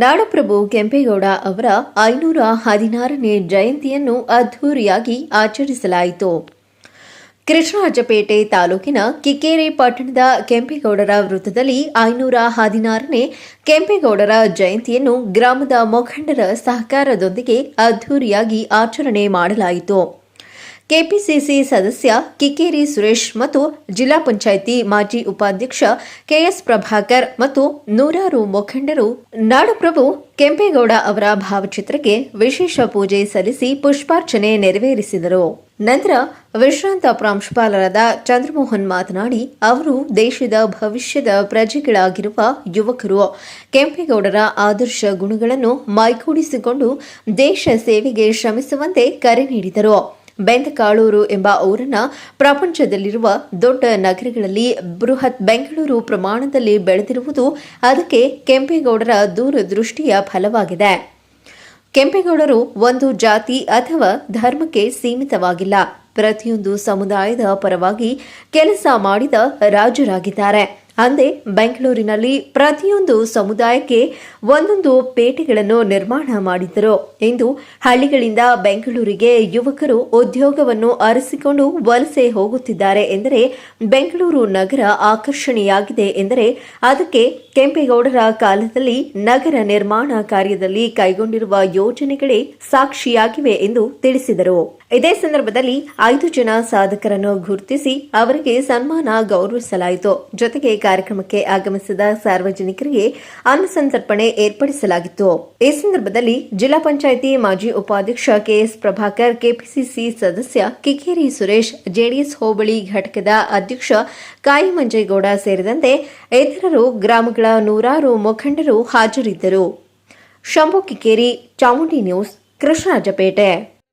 ನಾಡಪ್ರಭು ಕೆಂಪೇಗೌಡ ಅವರ 516ನೇ ಜಯಂತಿಯನ್ನು ಅದ್ಧೂರಿಯಾಗಿ ಆಚರಿಸಲಾಯಿತು. ಕೃಷ್ಣರಾಜಪೇಟೆ ತಾಲೂಕಿನ ಕಿಕ್ಕೇರಿ ಪಟ್ಟಣದ ಕೆಂಪೇಗೌಡರ ವೃತ್ತದಲ್ಲಿ 516ನೇ ಕೆಂಪೇಗೌಡರ ಜಯಂತಿಯನ್ನು ಗ್ರಾಮದ ಮುಖಂಡರ ಸಹಕಾರದೊಂದಿಗೆ ಅದ್ಧೂರಿಯಾಗಿ ಆಚರಣೆ ಮಾಡಲಾಯಿತು. ಕೆಪಿಸಿಸಿ ಸದಸ್ಯ ಕಿಕ್ಕೇರಿ ಸುರೇಶ್ ಮತ್ತು ಜಿಲ್ಲಾ ಪಂಚಾಯಿತಿ ಮಾಜಿ ಉಪಾಧ್ಯಕ್ಷ ಕೆಎಸ್ ಪ್ರಭಾಕರ್ ಮತ್ತು ನೂರಾರು ಮುಖಂಡರು ನಾಡಪ್ರಭು ಕೆಂಪೇಗೌಡ ಅವರ ಭಾವಚಿತ್ರಕ್ಕೆ ವಿಶೇಷ ಪೂಜೆ ಸಲ್ಲಿಸಿ ಪುಷ್ಪಾರ್ಚನೆ ನೆರವೇರಿಸಿದರು. ನಂತರ ವಿಶ್ರಾಂತ ಪ್ರಾಂಶುಪಾಲರಾದ ಚಂದ್ರಮೋಹನ್ ಮಾತನಾಡಿ, ಅವರು ದೇಶದ ಭವಿಷ್ಯದ ಪ್ರಜೆಗಳಾಗಿರುವ ಯುವಕರು ಕೆಂಪೇಗೌಡರ ಆದರ್ಶ ಗುಣಗಳನ್ನು ಮೈಗೂಡಿಸಿಕೊಂಡು ದೇಶ ಸೇವೆಗೆ ಶ್ರಮಿಸುವಂತೆ ಕರೆ ನೀಡಿದರು. ಬೆಂದಕಾಳೂರು ಎಂಬ ಊರನ್ನ ಪ್ರಪಂಚದಲ್ಲಿರುವ ದೊಡ್ಡ ನಗರಗಳಲ್ಲಿ ಬೃಹತ್ ಬೆಂಗಳೂರು ಪ್ರಮಾಣದಲ್ಲಿ ಬೆಳೆದಿರುವುದು ಅದಕ್ಕೆ ಕೆಂಪೇಗೌಡರ ದೂರದೃಷ್ಟಿಯ ಫಲವಾಗಿದೆ. ಕೆಂಪೇಗೌಡರು ಒಂದು ಜಾತಿ ಅಥವಾ ಧರ್ಮಕ್ಕೆ ಸೀಮಿತವಾಗಿಲ್ಲ, ಪ್ರತಿಯೊಂದು ಸಮುದಾಯದ ಪರವಾಗಿ ಕೆಲಸ ಮಾಡಿದ ರಾಜರಾಗಿದ್ದಾರೆ. ಅಂದೇ ಬೆಂಗಳೂರಿನಲ್ಲಿ ಪ್ರತಿಯೊಂದು ಸಮುದಾಯಕ್ಕೆ ಒಂದೊಂದು ಪೇಟೆಗಳನ್ನು ನಿರ್ಮಾಣ ಮಾಡಿದ್ದರು. ಇಂದು ಹಳ್ಳಿಗಳಿಂದ ಬೆಂಗಳೂರಿಗೆ ಯುವಕರು ಉದ್ಯೋಗವನ್ನು ಅರಸಿಕೊಂಡು ವಲಸೆ ಹೋಗುತ್ತಿದ್ದಾರೆ ಎಂದರೆ, ಬೆಂಗಳೂರು ನಗರ ಆಕರ್ಷಣೆಯಾಗಿದೆ ಎಂದರೆ ಅದಕ್ಕೆ ಕೆಂಪೇಗೌಡರ ಕಾಲದಲ್ಲಿ ನಗರ ನಿರ್ಮಾಣ ಕಾರ್ಯದಲ್ಲಿ ಕೈಗೊಂಡಿರುವ ಯೋಜನೆಗಳೇ ಸಾಕ್ಷಿಯಾಗಿವೆ ಎಂದು ತಿಳಿಸಿದರು. ಇದೇ ಸಂದರ್ಭದಲ್ಲಿ 5 ಜನ ಸಾಧಕರನ್ನು ಗುರುತಿಸಿ ಅವರಿಗೆ ಸನ್ಮಾನ ಗೌರವಿಸಲಾಯಿತು. ಜೊತೆಗೆ ಕಾರ್ಯಕ್ರಮಕ್ಕೆ ಆಗಮಿಸಿದ ಸಾರ್ವಜನಿಕರಿಗೆ ಅನ್ನಸಂತರ್ಪಣೆ ಏರ್ಪಡಿಸಲಾಗಿತ್ತು. ಈ ಸಂದರ್ಭದಲ್ಲಿ ಜಿಲ್ಲಾ ಪಂಚಾಯಿತಿ ಮಾಜಿ ಉಪಾಧ್ಯಕ್ಷ ಕೆಎಸ್ ಪ್ರಭಾಕರ್, ಕೆಪಿಸಿಸಿ ಸದಸ್ಯ ಕಿಕ್ಕೇರಿ ಸುರೇಶ್, ಜೆಡಿಎಸ್ ಹೋಬಳಿ ಘಟಕದ ಅಧ್ಯಕ್ಷ ಕಾಯಿಮಂಜೇಗೌಡ ಸೇರಿದಂತೆ ಇತರರು, ಗ್ರಾಮಗಳ ನೂರಾರು ಮುಖಂಡರು ಹಾಜರಿದ್ದರು. ಶಂಭು ಕಿಕ್ಕೇರಿ, ಚಾಮುಂಡಿ ನ್ಯೂಸ್, ಕೃಷ್ಣರಾಜಪೇಟೆ.